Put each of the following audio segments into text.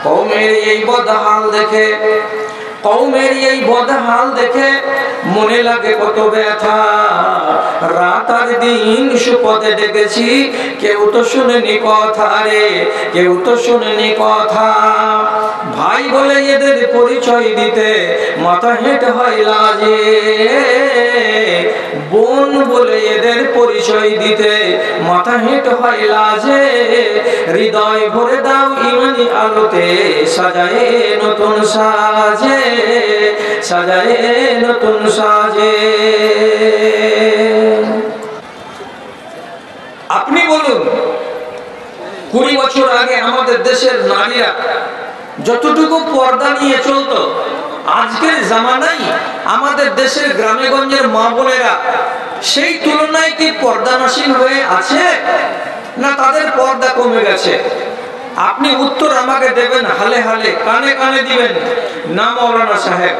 কওমের এই বদহাল দেখে, কওমের এই বদহাল দেখে মনে লাগে কত ব্যথা। রাত আর দিন সুপথে ডেকেছি, কেউ তো শুনেনি কথা রে, কেউ তো শুনেনি কথা। ভাই বলে এদের পরিচয় দিতে মাথা হেঁটে হয় লাজে, বোন বলে এদের পরিচয় দিতে মাথা হেঁটে হয় লাজে। হৃদয় ভরে দাও ইমানি আলোতে, সাজায়ে নতুন সাজে, সাজায়ে নতুন সাজে। আপনি বলুন 20 বছর আগে আমাদের দেশের নারীরা যতটুকু পর্দা নিয়ে চলতো, আজকের জামানায় আমাদের দেশের গ্রামে গঞ্জের মা বোনেরা সেই তুলনায় কি পর্দানাসীন হয়ে আছে, না তাদের পর্দা কমে গেছে? আপনি উত্তর আমাকে দেবেন হালে হালে, কানে কানে দিবেন না মৌলানা সাহেব,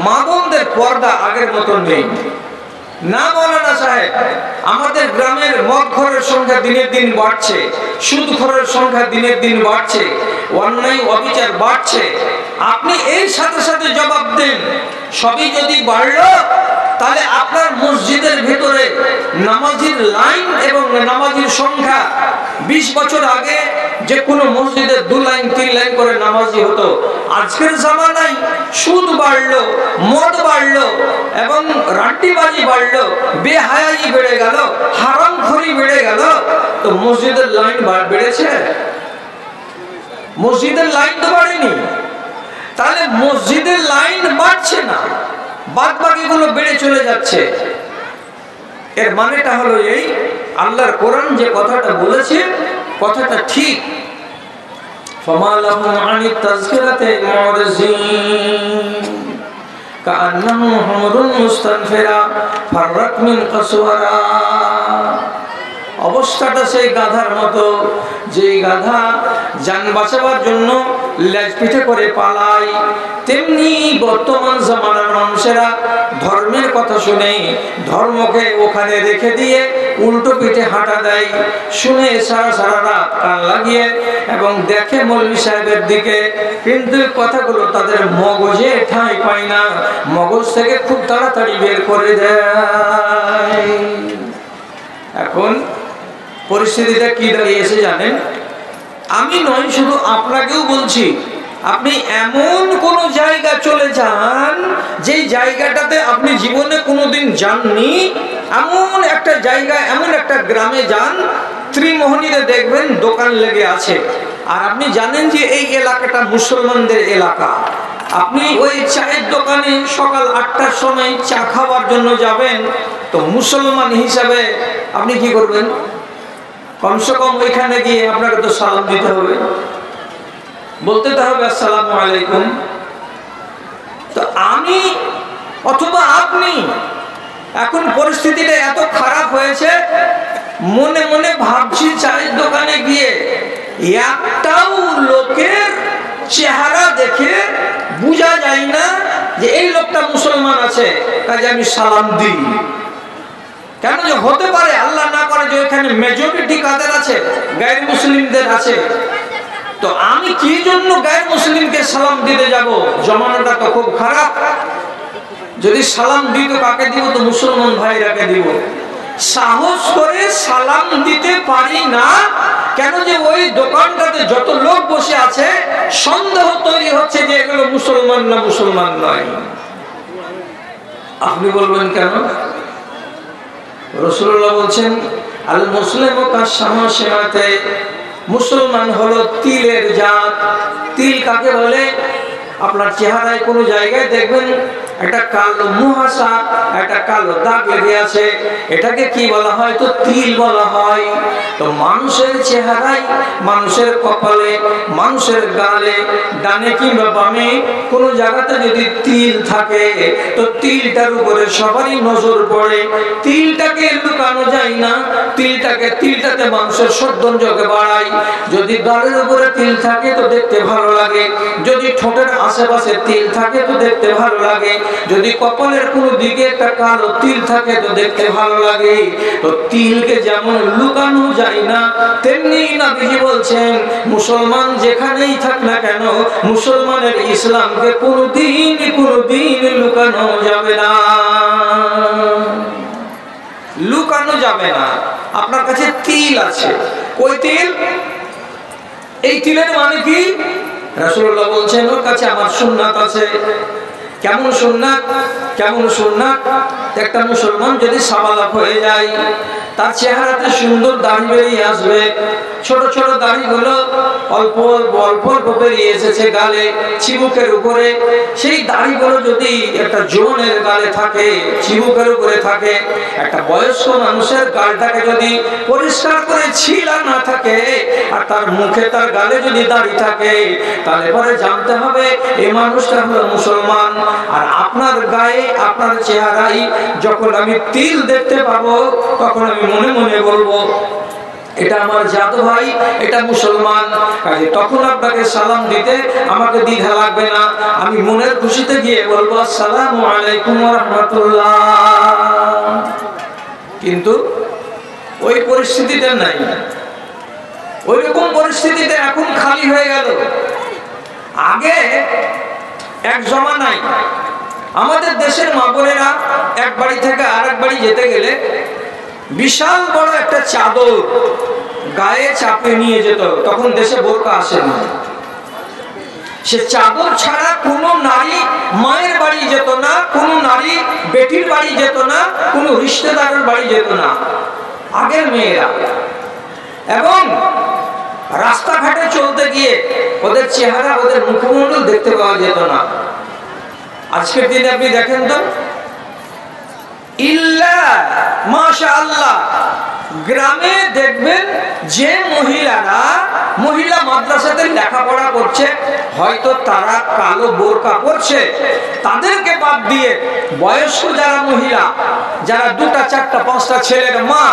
মা বোনদের পর্দা আগের মতন নেই। না মৌলানা সাহেব, আমাদের গ্রামের মদ ঘরের সংখ্যা দিনের দিন বাড়ছে, সুদ ঘরের সংখ্যা দিনের দিন বাড়ছে, অন্যায় অবিচার বাড়ছে। আপনি এই সাথে সাথে জবাব দেন, সবই যদি বাড়লো তাহলে আপনার মসজিদের ভেতরে নামাজির লাইন এবং নামাজির সংখ্যা 20 বছর আগে যে কোনো মসজিদে 2 লাইন 3 লাইন করে নামাজি হতো, আজকের জামানায় সুদ বাড়লো, মদ বাড়লো এবং রান্টিবাজি বাড়লো, বেহায়াই বেড়ে গেল, হারামখোরি বেড়ে গেল, তো মসজিদের লাইন বেড়েছে? মসজিদের লাইন তো বাড়েনি। তাহলে মসজিদের লাইন বাড়ছে না, বাদ বাকিগুলো বেড়ে চলে যাচ্ছে। এর মানেটা হলো এই, আল্লাহর কোরআন যে কথাটা বলেছে কথাটা ঠিক। ফামা লাহুম আনিত তাযকিরাতি মুরজিন কাআন্নাহুম হুমরুন মুস্তানফিরা ফাররাত মিন কাসওয়ারা। অবস্থাটা সেই গাধার মতো, যে গাধা জান বাঁচাবার জন্য লেজ পিঠে করে পালায়, তেমনি বর্তমান জামানার মানুষেরা ধর্মের কথা শুনে ধর্মকে ওখানে রেখে দিয়ে উল্টো পিঠে হাঁটা দেয়, শুনে সারা সারা রাত কান লাগিয়ে এবং দেখে মৌলভী সাহেবের দিকে, কিন্তু কথাগুলো তাদের মগজে ঠাঁই পায় না, মগজ থেকে খুব তাড়াতাড়ি বের করে দেয়। এখন পরিস্থিতিটা কি দাঁড়িয়েছে জানেন? আমি নয়, শুধু আপনাকেও বলছি, আপনি এমন কোন জায়গা চলে যান যেই জায়গাটাতে আপনি জীবনে কোনোদিন যাননি, এমন একটা জায়গা, এমন একটা গ্রামে যান, ত্রিমোহনীতে দেখবেন দোকান লেগে আছে, আর আপনি জানেন যে এই এলাকাটা মুসলমানদের এলাকা। আপনি ওই চায়ের দোকানে সকাল 8টার সময় চা খাওয়ার জন্য যাবেন, তো মুসলমান হিসাবে আপনি কি করবেন? কমসে কম ওইখানে গিয়ে আপনাকে তো সালাম দিতে হবে, বলতে তো হবে আসসালামু আলাইকুম। তো আমি অথবা আপনি, এখন পরিস্থিতিটা এত খারাপ হয়েছে, মনে মনে ভাবছি চায়ের দোকানে গিয়ে একটাও লোকের চেহারা দেখে বোঝা যায় না যে এই লোকটা মুসলমান আছে, কাজে আমি সালাম দিই। কেন যে হতে পারে, আল্লাহ না করে, যে এখানে মেজরিটি কাদের আছে? গায়ের মুসলিমদের আছে। তো আমি কি জন্য গায়ের মুসলিমকে সালাম দিতে যাব? জমানাটা তো খুব খারাপ। যদি সালাম দিত কাকে দিব? তো মুসলমান ভাইরাকে দিব। সাহস করে সালাম দিতে পারি না, কেন যে ওই দোকানটাতে যত লোক বসে আছে সন্দেহ তৈরি হচ্ছে যে এগুলো মুসলমান না মুসলমান নয়। আপনি বলবেন কেন? রাসূলুল্লাহ বলছেন, আল মুসলিমু কাশ-শামাশিমাতে, মুসলমান হলো তিলের জাত। তিল কাকে বলে? আপনার চেহারায় কোনো জায়গায় দেখবেন একটা কালো মুহাসা, একটা কালো দাগ লেগে আছে, এটাকে কি বলা হয়? তো তিল বলা হয়। তো মানুষের চেহারায়, মানুষের কপালে, মানুষের গালে, ডানে কিংবা বামে কোনো জায়গাতে যদি তিল থাকে, তো তিলটার উপরে সবারই নজর পড়ে। তিলটাকে লুকানো যায় না, তিলটাতে মানুষের সৌন্দর্যকে বাড়ায়। যদি গালের উপরে তিল থাকে তো দেখতে ভালো লাগে, যদি ঠোঁটের আশেপাশে তিল থাকে তো দেখতে ভালো লাগে, যদি কপালের কোনো দিকে একটা কালো তিল থাকে তো দেখতে ভালো লাগে। তো তিলকে যেমন লুকানো যায় না, তেমনি নবীজি বলছেন মুসলমান যেখানেই থাক না কেন, মুসলমানের ইসলামকে কোনোদিন লুকানো যাবে না, লুকানো যাবে না। আপনার কাছে তিল আছে, ওই তিল, এই তিলের মানে কি? রাসূলুল্লাহ বলছেন ওর কাছে আমার সুন্নাত আছে। কেমন সুন্নাত? কেমন সুন্নাত? একটা মুসলমান যদি সাবালক হয়ে যায়, তার চেহারাতে সুন্দর দাড়ি বেরিয়ে আসবে, ছোট ছোট দাড়িগুলো অল্প অল্প বেরিয়ে এসেছে গালে, চিবুকের উপরে। সেই দাড়িগুলো যদি একটা জোয়ানের গালে থাকে, চিবুকের উপরে থাকে, একটা বয়স্ক মানুষের গালটাকে যদি পরিষ্কার করে ছিলা না থাকে, আর তার মুখে তার গালে যদি দাড়ি থাকে, তাহলে পরে জানতে হবে এই মানুষটা হলো মুসলমান। আর আপনার গায়ে, আপনার চেহারায় যখন আমি তিল দেখতে পাবো, তখন আমি মনে মনে বলবো এটা আমার জাদু ভাই, এটা মুসলমান। তখন আপনাকে সালাম দিতে আমাকে দ্বিধা লাগবে না, আমি মনের খুশিতে গিয়ে বলবো আসসালামু আলাইকুম ওয়া রাহমাতুল্লাহ। কিন্তু ওই পরিস্থিতিটা নাই, ওই রকম পরিস্থিতিতে এখন খালি হয়ে গেল। আগে এক জমানায় আমাদের দেশের মা বোনেরা এক বাড়ি থেকে আরেক বাড়ি যেতে গেলে বিশাল বড় একটা চাদর গায়ে চাপে নিয়ে যেত। তখন দেশে বোরকা আসেনি। সে চাদর ছাড়া কোনো নারী মায়ের বাড়ি যেত না, কোনো নারী বেটির বাড়ি যেত না, কোনো রিশতেদারের বাড়ি যেত না, আগের মেয়েরা। এবং রাস্তাঘাটে চলতে গিয়ে ওদের চেহারা, ওদের মুখমণ্ডল দেখতে পাওয়া যেত না। আজকের দিনে আপনি দেখেন তো, ইল্লা মাশাআল্লাহ গ্রামে দেখবেন যে মহিলা মাদ্রাসাতে লেখাপড়া করছে, হয়তো তারা কালো বোরকা পরছে, তাদেরকে বাদ দিয়ে বয়স্ক যারা মহিলা, যারা 2টা 4টা 5টা ছেলের মা,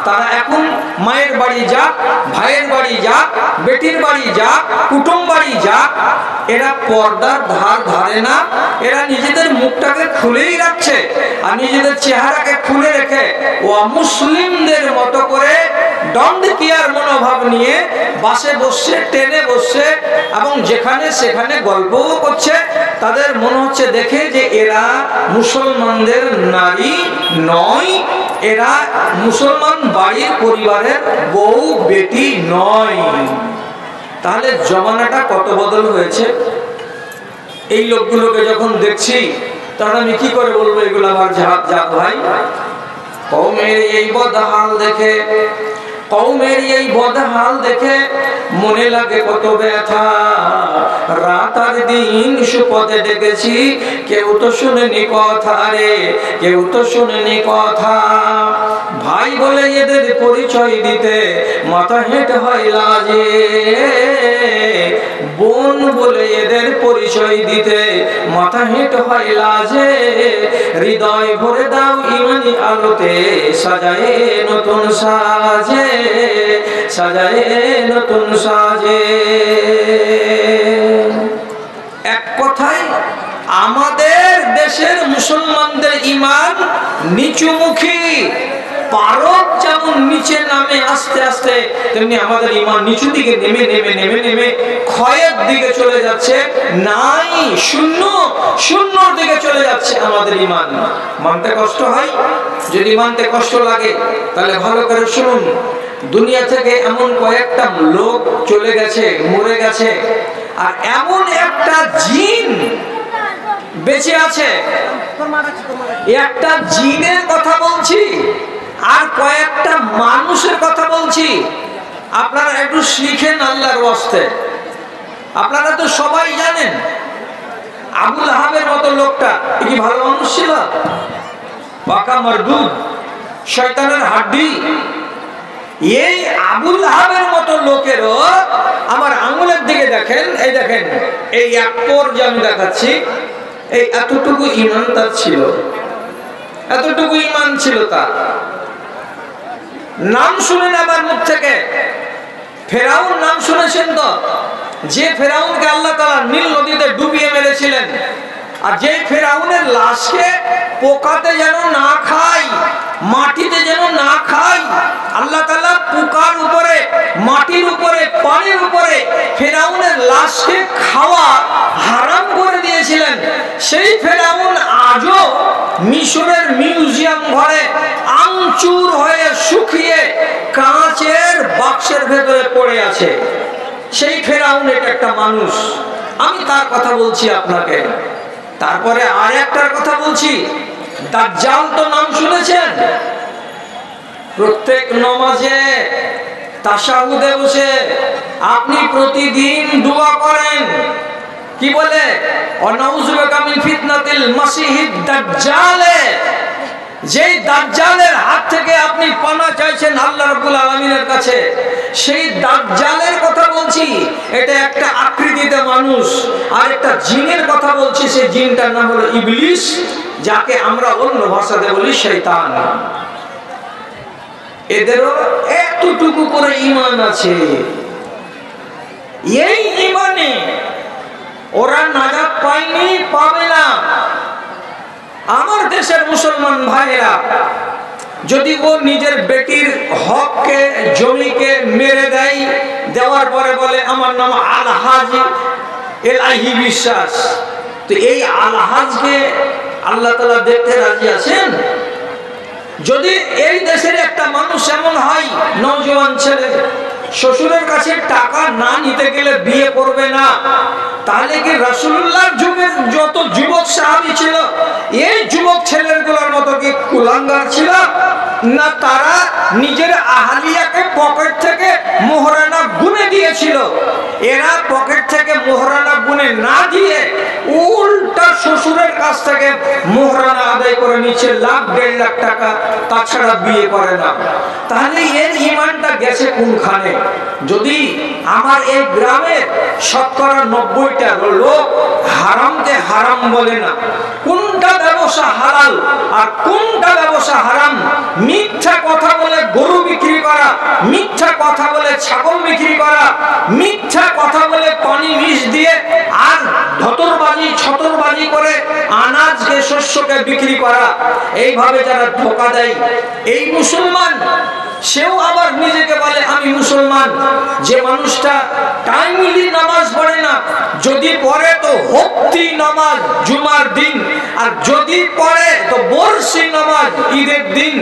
তারা এখন মায়ের বাড়ি যাক, ভাইয়ের বাড়ি যাক, বেটির বাড়ি যাক, কুটুম বাড়ি যাক, এরা পর্দার ধার ধারে না। এরা নিজেদের মুখটাকে খুলেই রাখছে, আর নিজেদের চেহারাকে খুলে রেখে ও মুসলিমদের মতো করে ডন্ড কেয়ার মনোভাব নিয়ে বাসে বসছে, ট্রেনে বসছে, এবং যেখানে সেখানে গল্পও করছে। তাদের মনে হচ্ছে দেখে যে এরা মুসলমানদের নারী নয়, এরা মুসলমান বাড়ির পরিবারের বউ বেটি নয়। তাহলে জমানাটা কত বদল হয়েছে। এই লোকগুলোকে যখন দেখছি, তখন আমি কি করে বলবো এগুলো আমার জাত ভাই? কওমের এই বদহাল দেখে, কওমের এই বদহাল দেখে মনে লাগে কত ব্যথা। রাত আর দিন সুপথে ডেকেছি, কেউ তো শুনেনি কথা রে, কেউ তো শুনেনি কথা। ভাই বলে এদের পরিচয় দিতে মাথা হেঁট হয় লাজে, বোন বলে এদের পরিচয় দিতে মাথা হেঁট হয় লাজে। হৃদয় ভরে দাও ইমানি আলোতে, সাজায়ে নতুন সাজে, সাজায়ে নতুন সাজে। এক কথায় আমাদের দেশের মুসলমানদের ঈমান নিচুমুখী। পারদ যেমন নিচে নামে আস্তে আস্তে, তেমনি আমাদের ঈমান নিচু দিকে নেমে নেমে নেমে নেমে ক্ষয়ের দিকে চলে যাচ্ছে। নাই, শূন্যর দিকে চলে যাচ্ছে আমাদের ঈমান। মানতে কষ্ট হয়? যদি মানতে কষ্ট লাগে তাহলে ভালো করে শুনুন। দুনিয়া থেকে এমন কয়েকটা লোক চলে গেছে, মরে গেছে, আর এমন একটা জিন বেঁচে আছে। একটা জিনের কথা বলছি, আর কয়েকটা মানুষের কথা বলছি। আপনারা একটু শিখেন আল্লাহর ওয়াস্তে। আপনারা তো সবাই জানেন আবু লাহাবের মতো লোকটা কি ভালো মানুষ ছিল? পাকা মারদুদ, শয়তানের হাড্ডি। এই আবু লাহাবের মতো লোকেরও আমার আঙুলের দিকে দেখেন, এই দেখেন, এই এক পর যে আমি দেখাচ্ছি, এই এতটুকু ঈমান তার ছিল, এতটুকু ঈমান ছিল তার। নাম শুনেন আমার মুখ থেকে, ফেরাউন নাম শুনেছেন তো? যে ফেরাউনকে আল্লাহ তাআলা নীল নদীতে ডুবিয়ে মেরেছিলেন, আর যে ফেরাউনের লাশকে পোকাতে যেন না খায়, মাটিতে যেন না খায়, আল্লাহ তাআলা পোকার উপরে, মাটির উপরে, পানির উপরে ফেরাউনের লাশকে খাওয়া হারাম করে দিয়েছিলেন। সেই ফেরাউন আজও মিশরের মিউজিয়াম ঘরে আমচুর হয়ে শুকিয়ে কাঁচের বাক্সের ভেতরে পড়ে আছে। সেই ফেরাউন এটা একটা মানুষ, আমি তার কথা বলছি আপনাকে। তারপরে আর একটার কথা বলছি, দাজ্জাল তো নাম শুনেছেন? প্রত্যেক নমাজে তাশাহুদে বসে আপনি প্রতিদিন দোয়া করেন, কি বলে? অনাউযু বিকা মিন ফিতনাতিল মাসিহিদ দাজ্জাল। যেই দাজ্জালের হাত থেকে আপনি পানাহ চাইছেন আল্লাহ রাব্বুল আলামিনের কাছে, সেই দাজ্জালের কথা বলছি। এটা একটা আকৃতিতে মানুষ, আর একটা জিনের কথা বলছি। সেই জিনটার নাম হলো ইবলিস, যাকে আমরা অন্য ভাষাতে বলি শয়তান। এদেরও এতটুকু করে ঈমান আছে। এই ঈমানে ওরা নাজাত পায়নি, পাবে না। আমার দেশের মুসলমান ভাইয়েরা, যদি ও নিজের বেটির হককে, জমিকে মেরে দেয়, দেওয়ার পরে বলে আমার নাম আলহাজি এলাহি বিশ্বাস, তো এই আলহাজকে আল্লাহ তাআলা দেখতে রাজি আছেন? যদি এই দেশের একটা মানুষ এমন হয়, নওজোয়ান ছেলে শ্বশুরের কাছে টাকা না নিতে গেলে বিয়ে করবে না, তাহলে কি রাসূলুল্লাহর যুগের যত যুবক সাহাবী ছিল, এই যুবক ছেলেগুলোর মতো কি কুলাঙ্গার ছিল না? তারা নিজের আহলিয়াকে পকেট থেকে মোহরানা গুনে দিয়েছিল। এরা পকেট থেকে মোহরানা গুনে না দিয়ে উল্টা শ্বশুরের কাছ থেকে মোহরানা আদায় করে নিচ্ছে লাখ দেড় লাখ টাকা, তাছাড়া বিয়ে করে না। তাহলে এর ঈমানটা গেছে কোনখানে? যদি আমার এই গ্রামের শতকরা 90টা লোক হারামকে হারাম বলে না, কোনটা ব্যবসা হালাল আর কোনটা ব্যবসা হারাম, মিথ্যা কথা বলে গরু বিক্রি করা, মিথ্যা কথা বলে ছাগল বিক্রি করা, মিথ্যা কথা বলে পানি বিষ দিয়ে আর ধতরবাজি ছতরবাজি করে আনাজকে, শস্যকে বিক্রি করা, এইভাবে যারা ধোঁকা দেয়, এই মুসলমান সেও আবার নিজেকে বলে আমি মুসলমান। যে মানুষটা টাইমলি নামাজ পড়ে না, যদি পড়ে তো হক্তি নামাজ জুমার দিন, আর যদি পড়ে তো বর্ষি নামাজ ঈদের দিন,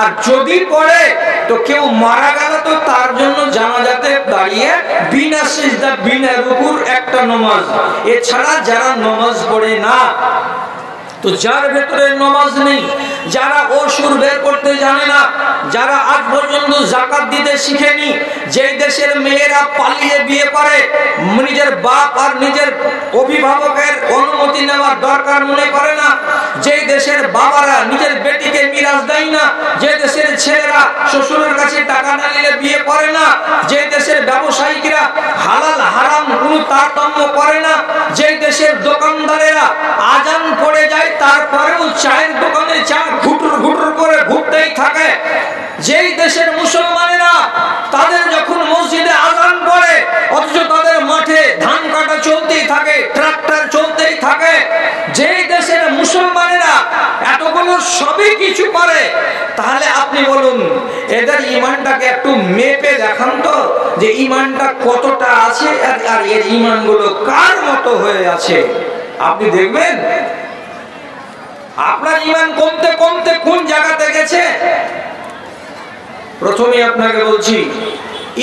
আর যদি পড়ে তো কেউ মারা গেল তো তার জন্য জানাজাতে দাঁড়িয়ে বিনা সিজদা বিনা রুকুর একটা নামাজ, এছাড়া যারা নামাজ পড়ে না, তো যার ভেতরে নামাজ নেই, যারা ওসুর বের করতে জানে না, যারা আজ পর্যন্ত যাকাত দিতে শিখেনি, যেই দেশের মেয়েরা পালিয়ে বিয়ে করে, নিজের বাপ আর নিজের অভিভাবকের অনুমতি নেওয়ার দরকার মনে করে না, যেই দেশের বাবারা নিজের বেটিকে মিরাজ দেয় না, যে দেশের ছেলেরা শ্বশুরের কাছে টাকা না নিলে বিয়ে করে না, যে দেশের ব্যবসায়িকরা হালাল হারাম কোনো তারতম্য করে না, যেই দেশের দোকানদারেরা আজান পড়ে যায় তারপরেও চায়ের দোকানে চা ঘুটুর ঘুটুর করে ঘুরতেই থাকে, যেই দেশের মুসলমানেরা তাদের যখন মসজিদে আজান পড়ে অথচ তাদের মাঠে ধান কাটা চলতেই থাকে, ট্রাক্টর চলতেই থাকে, যেই দেশের মুসলমানেরা এতগুলো সবই কিছু করে, তাহলে আপনি বলুন এদের ঈমানটাকে একটু মেপে দেখান তো, যে ঈমানটা কতটা আছে আর এর ঈমানগুলো কার মতো হয়ে আছে। আপনি দেখবেন আপনার ঈমান কমতে কমতে কোন জায়গাতে গেছে। প্রথমে আপনাকে বলছি,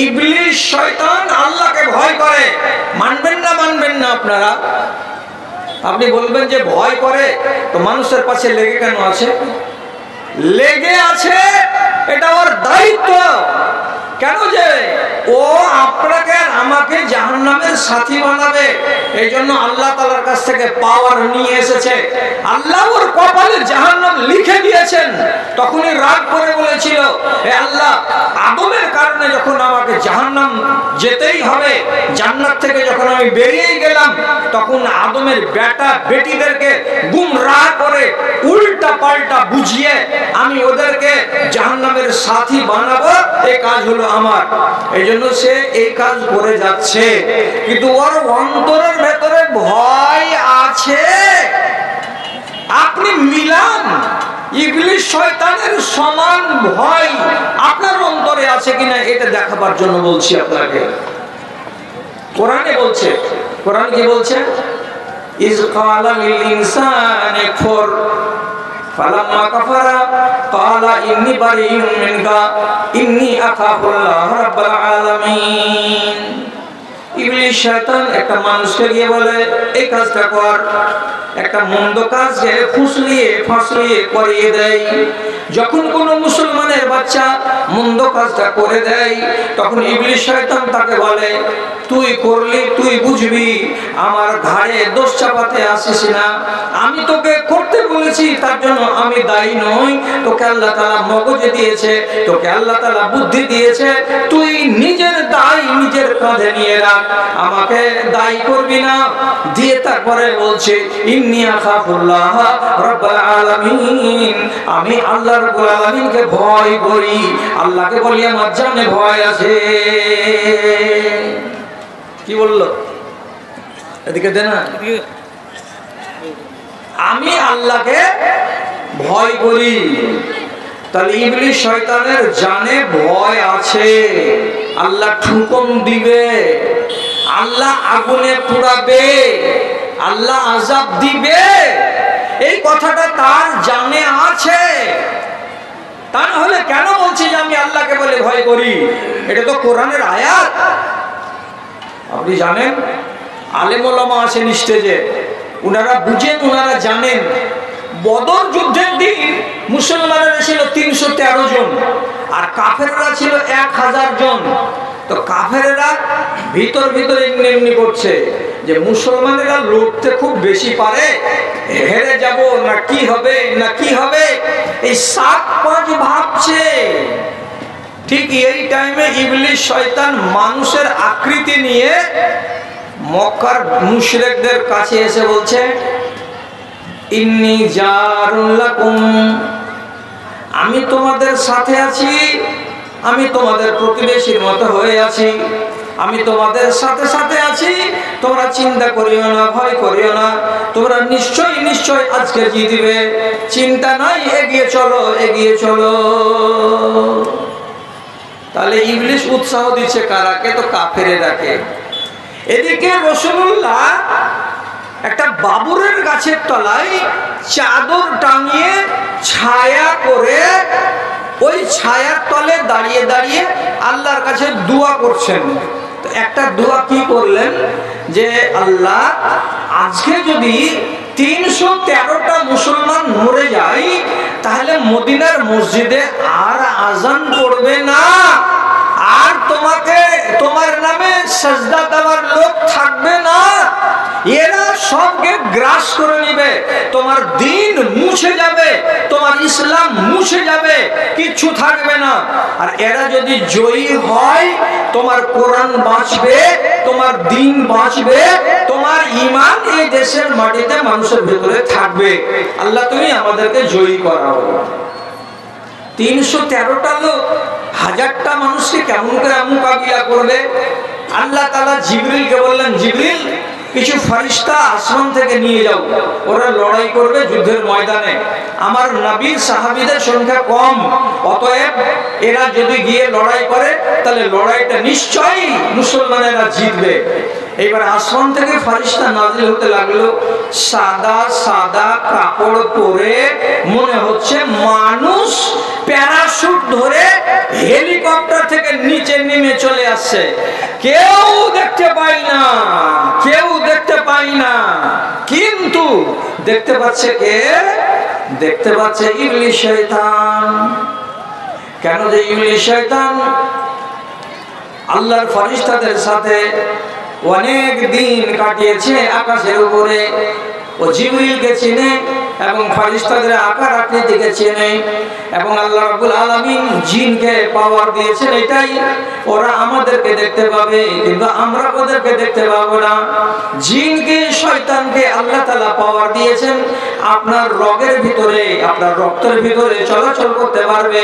ইবলিস শয়তান আল্লাহকে ভয় করে, মানবেন না মানবেন না আপনারা? আপনি বলবেন যে ভয় করে তো মানুষের পাশে লেগে কেন আছে? লেগে আছে, এটা ওর দায়িত্ব। কেন? যে ও আপনাকে আমাকে জাহান্নামের সাথী বানাবে, এই জন্য আল্লাহ তাআলার কাছ থেকে পাওয়ার নিয়ে এসেছে। আল্লাহ ওর কপালে জাহান্নাম লিখে দিয়েছেন, তখনই রাগ করে বলেছিল, হে আল্লাহ, আদমের কারণে যখন আমাকে জাহান্নাম যেতেই হবে, জান্নাত থেকে যখন আমি বেরিয়ে গেলাম, তখন আদমের বেটা বেটিদেরকে গুমরাহ করে উল্টা পাল্টা বুঝিয়ে আমি ওদেরকে জাহান্নামের সাথী বানাবো, এই কাজ হলো আমার। এই জন্য সে এই কাজ করে যাচ্ছে, কিন্তু ওর অন্তরের ভেতরে ভয় আছে। মিলান ইবলিস শয়তানের সমান ভয় আপনার অন্তরে আছে কিনা এটা দেখাবার জন্য বলছি আপনাকে। কোরআনে বলছে, কোরআন কি বলছে? ইজ ক্বালা লিল ইনসানি কুফর ফালাম্মা কাফারা ক্বালা ইন্নী বারিউম মিনকা ইন্নী আখাফুল্লাহ রাব্বাল আলামিন। ইবলিস শয়তান একটা মানুষকে গিয়ে বলে এই কাজটা কর, একটা মন্দ কাজকে ফাঁসলিয়ে করিয়ে দেয়। যখন কোন মুসলমানের বাচ্চা মন্দ কাজটা করে দেয় তখন ইবলিস শয়তান তাকে বলে তুই করলি তুই বুঝবি, আমার ঘাড়ে দোষ চাপাতে আসিস না, আমি তোকে করতে বলেছি তার জন্য আমি দায়ী নই, তোকে আল্লাহ তাআলা মগজ দিয়েছে, তোকে আল্লাহ তাআলা বুদ্ধি দিয়েছে, তুই নিজের দায় নিজের কাঁধে নিয়ে রাখ, আমাকে দায়ী করবি না। দিয়ে তারপরে বলছে ইন্নী আখাফুল্লাহ রাব্বাল আলামিন, আমি আল্লাহ রাব্বুল আলামিনকে ভয় করি, আল্লাহকে বলি আমার জানে ভয় আছে। কি বললো? এদিকে দে না, আমি আল্লাহকে ভয় করি। তাহলে ইবলিস শয়তানের জানে ভয় আছে, আল্লাহ হুকুম দিবে, আল্লাহ আগুনে পুড়াবে, আল্লাহ আযাব দিবে, এই কথাটা তার জানে আছে। তা না হলে কেন বলছি যে আমি আল্লাহকে বলে ভয় করি? এটা তো কোরআনের আয়াত। আপনি জানেন আলেম ওলামা আছেন স্টেজে, উনারা বুঝেন, উনারা জানেন বদর যুদ্ধের দিন মুসলমানেরা ছিল 313 জন আর কাফেররা ছিল 1000 জন। তো কাফেররা ভিতর এমনি করছে যে মুসলমানেরা লড়তে খুব বেশি পারে, হেরে যাব না কি হবে না কি হবে, এই 7-5 ভাবছে। ঠিক এই টাইমে ইবলিস শয়তান মানুষের আকৃতি নিয়ে মক্কার মুশরিকদের কাছে এসে বলছে ইন্নী জারুল লাকুম, আমি তোমাদের সাথে আছি, আমি তোমাদের প্রতিবেশীর মতো হয়ে আছি, আমি তোমাদের সাথে সাথে আছি, তোমরা চিন্তা করিও না, ভয় করিও না, তোমরা নিশ্চয় আজকে জিতবে, চিন্তা নাই, এগিয়ে চলো এগিয়ে চলো। তাহলে ইবলিস উৎসাহ দিচ্ছে কারাকে? তো কাফেরেরাকে। এদিকে রাসূলুল্লাহ একটা বাবুরের গাছের তলায় চাদর টাঙিয়ে ছায়া করে ওই ছায়ার তলে দাঁড়িয়ে দাঁড়িয়ে আল্লাহর কাছে দোয়া করছেন। তো একটা দোয়া কি করলেন যে আল্লাহ আজকে যদি 313টা মুসলমান মরে যায় তাহলে মদিনার মসজিদে আর আজান পড়বে না, আর তোমার নামে সাজদা দেওয়ার লোক থাকবে না, এরা সবকে গ্রাস করে নেবে, তোমার দিন মুছে যাবে, তোমার ইসলাম মুছে যাবে, কিছু থাকবে না। আর এরা যদি জয়ী হয় তোমার কোরআন বাঁচবে, তোমার দিন বাঁচবে, তোমার ঈমান এই দেশের মাটিতে মানুষের ভেতরে থাকবে। আল্লাহ তুমি আমাদেরকে জয়ী করাও। 313টা লোক 1000টা মানুষকে কেমন করে মোকাবিলা করবে? আল্লাহ তাআলা জিবরিলকে বললেন, জিবরিল কিছু ফেরেশতা আসমান থেকে নিয়ে যাও, ওরা লড়াই করবে যুদ্ধের ময়দানে, আমার নবীর সাহাবীদের সংখ্যা কম, অতএব এরা যদি গিয়ে লড়াই করে তাহলে লড়াইটা নিশ্চয়ই মুসলমানেরা জিতবে। এবার আসমান থেকে ফেরেশতা নাজিল হতে লাগলো, সাদা সাদা কাপড় পরে, মনে হচ্ছে মানুষ প্যারাশুট ধরে হেলিকপ্টার থেকে নিচে নেমে চলে আসছে। কেউ দেখতে পাই না, কেউ দেখতে পাই না, কিন্তু দেখতে পাচ্ছে কে? দেখতে পাচ্ছে ইবলিস শয়তান। কেন যে ইবলিস শয়তান আল্লাহর ফেরেশতাদের সাথে অনেক দিন কাটিয়েছে আকাশের উপরে, ও জিবরিলকে চিনে এবং ফেরেশতাদের আকার আকৃতিকে চেনে, এবং আল্লাহ রাব্বুল আলামিন জিনকে পাওয়ার দিয়েছেন এটাই, ওরা আমাদেরকে দেখতে পাবে কিন্তু আমরা ওদেরকে দেখতে পাবো না। জিনকে শয়তানকে আল্লাহ তাআলা পাওয়ার দিয়েছেন, আপনার রগের ভিতরে, আপনার রক্তের ভিতরে চলাচল করতে পারবে,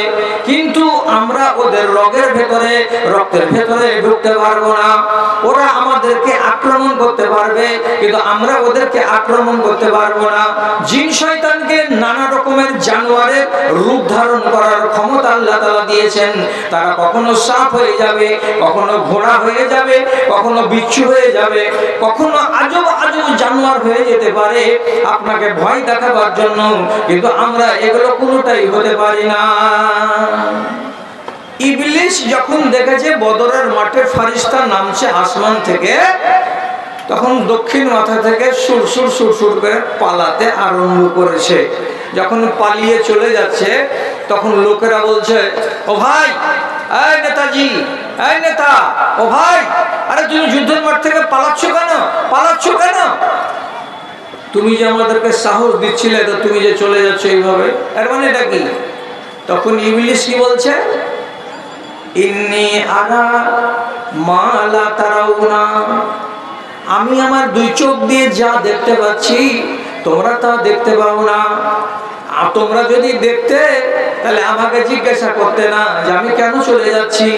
কিন্তু আমরা ওদের রগের ভেতরে, রক্তের ভেতরে ঢুকতে পারবো না। ওরা আমাদেরকে আক্রমণ করতে পারবে, কিন্তু আমরা ওদেরকে আক্রমণ করতে পারবো না। জিন শয়তানকে নানা রকমের জানোয়ারের রূপ ধারণ করার ক্ষমতা আল্লাহ তাআলা দিয়েছেন। তারা কখনো সাপ হয়ে যাবে, কখনো ঘোড়া হয়ে যাবে, কখনো বিচ্ছু হয়ে যাবে, কখনো আজব আজব জানোয়ার হয়ে যেতে পারে আপনাকে ভয় দেখাবার জন্য, কিন্তু আমরা এগুলো কোনোটাই হতে পারি না। ইবলিস যখন দেখেছে বদরের মাঠে ফারিস্তা নামছে আসমান থেকে, তখন দক্ষিণ মাথা থেকে সুর সুর সুর সুর করে পালাতে আরম্ভ করেছে। যখন পালিয়ে চলে যাচ্ছে তখন লোকেরা বলছে, ও ভাই, এই নেতাজি, এই নেতা, ও ভাই, আরে তুমি যুদ্ধের মাঠ থেকে পালাচ্ছ কেন, পালাচ্ছ কেন? তুমি যে আমাদেরকে সাহস দিচ্ছিলে, তো তুমি যে চলে যাচ্ছ এইভাবে, এর মানে এটা কি? তখন ইবলিস কি বলছে, ইন্নী আরা মা লা তারাউনা, আমি আমার দুই চোখ দিয়ে যা দেখতে পাচ্ছি তোমরা তা দেখতে পাও না। আর তোমরা যদি দেখতে তাহলে আমাকে জিজ্ঞাসা করতে না যে আমি কেন চলে যাচ্ছি।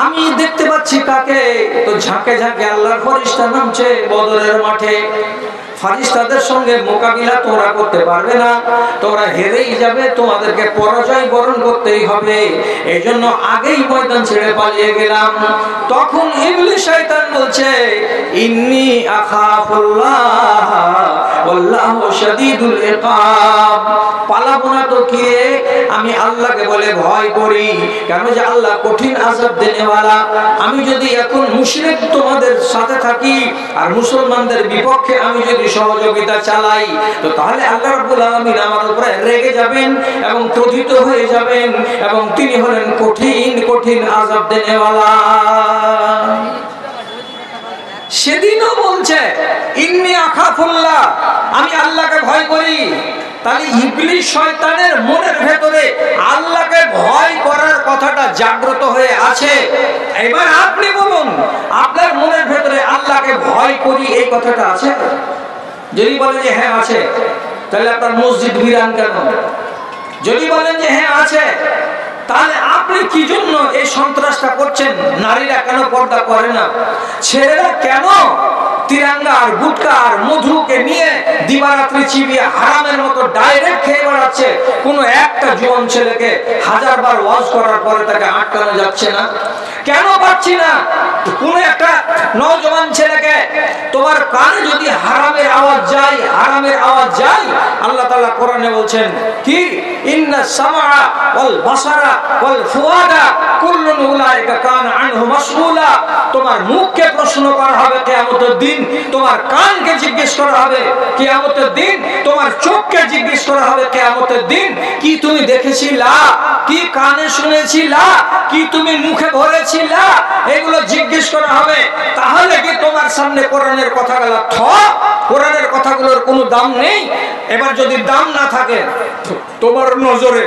আমি দেখতে পাচ্ছি কাকে? তো ঝাঁকে ঝাঁকে আল্লাহর ফেরেশতা নামছে বদরের মাঠে। ফারিস্তাদের সঙ্গে মোকাবিলা তোমরা করতে পারবে না, তোমরা হেরেই যাবে, তোমাদেরকে পরাজয় বরণ করতেই হবে। এই জন্য আগেই ময়দান ছেড়ে পালিয়ে গেলাম। তখন ইবলিস শয়তান বলছে, ইন্নী আখাফুল্লাহ ওয়াল্লাহু শাদীদুল ইকাব, পালাবো না তো কি, আমি আল্লাহকে বলে ভয় করি, কেন যে আল্লাহ কঠিন আযাব দেনেওয়ালা। আমি যদি এখন মুশরিক তোমাদের সাথে থাকি আর মুসলমানদের বিপক্ষে আমি যদি সহযোগিতা চালাই, তো তাহলে আল্লাহ রাব্বুল আলামিন আমার উপরে রেগে যাবেন এবং ক্রোধিত হয়ে যাবেন, এবং তিনি হলেন কঠিন কঠিন আযাব দেনেওয়ালা। সেদিনও বলছে ইন্নী আখাফুল্লাহ, আমি আল্লাহকে ভয় করি। তাহলে ইবলিস শয়তানের মনের ভেতরে আল্লাহকে ভয় করার কথাটা জাগ্রত হয়ে আছে। এবার আপনি বলুন, আপনার মনের ভেতরে আল্লাহকে ভয় করি এই কথাটা আছে? যদি বলেন যে হ্যাঁ আছে, তাহলে আপনার মসজিদ বিরান কেন? যদি বলেন যে হ্যাঁ আছে, তাহলে আপনি কি জন্য এই সন্ত্রাসটা করছেন? নারীরা কেন পর্দা করে না? ছেলেরা কেন তিরঙ্গা আর গুটকা আর মধুকে নিয়ে দিবারাত্রি চিবিয়ে হারামের মতো ডাইরেক্ট খেয়ে বেড়াচ্ছে? কোনো একটা জোয়ান ছেলেকে হাজারবার ওয়াজ করার পরে তাকে আটকানো যাচ্ছে না? কেন পাচ্ছি না? কোন একটা নওজোয়ান ছেলেকে তোমার কানে যদি হারামের আওয়াজ যায়, হারামের আওয়াজ যায়, আল্লাহ তাআলা কোরআনে বলছেন কি, ইন্নাস সামআ ওয়াল বাসারা ওয়াল ফুআদা কুল্লুন উলাইকা কানা আনহু মাসউলা। তোমার মুখকে প্রশ্ন করা হবে কিয়ামতের দিন, তোমার কানকে জিজ্ঞেস করা হবে কিয়ামতের দিন, তোমার চোখকে জিজ্ঞেস করা হবে কিয়ামতের দিন, কি তুমি দেখেছিলা, কি কানে শুনেছিলা, কি তুমি মুখে ভরেছিলা, এগুলো জিজ্ঞেস করা হবে। তাহলে কি তোমার সামনে কোরআনের কথাগুলো কোরআনের কথাগুলোর কোনো দাম নেই? এবার যদি দাম না থাকে তোমার নজরে,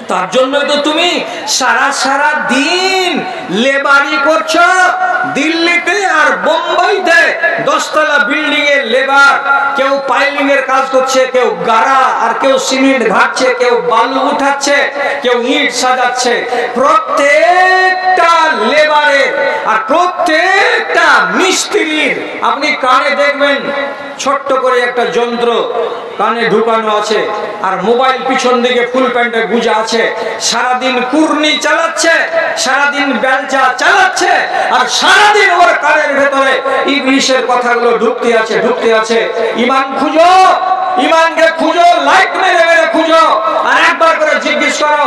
তার জন্যই তো তুমি সারা দিন লেবারি করছো। দিল্লিতে আর বোম্বাইতে 10 তলা বিল্ডিং এর লেবার, কেউ পাইলিং এর কাজ করছে, কেউ গাড়া আর কেউ সিমেন্ট ঘাটছে, কেউ বালু উঠাচ্ছে, কেউ ইট সাজাচ্ছে। প্রত্যেকটা লেবারের আর প্রত্যেকটা মিস্ত্রির আপনি কানে দেখবেন ছোট্ট করে একটা যন্ত্র কানে ঢুকানো আছে, আর মোবাইল পিছন দিকে ফুল প্যান্টে গুজা আছে। সারাদিন কুর্নি চালাচ্ছে, সারাদিন বেলচা চালাচ্ছে, আর সারাদিন ওর কানের ভেতরে ইবলিসের কথাগুলো ঢুকতে আছে। ঈমান খুঁজো, ঈমানকে খুঁজো, লাইট মেরে মেরে খুঁজো, আর একবার করে জিজ্ঞেস করো।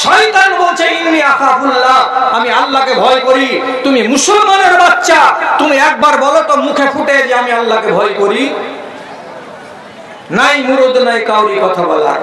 শয়তান বলছে ইন্নী আখাফুল্লাহ, আমি আল্লাহকে ভয় করি। তুমি মুসলমানের বাচ্চা, তুমি একবার বলো তো মুখে ফুটে যে আমি আল্লাহকে ভয় করি। নাই মুরুদ নাই কাউরি কথা বলার।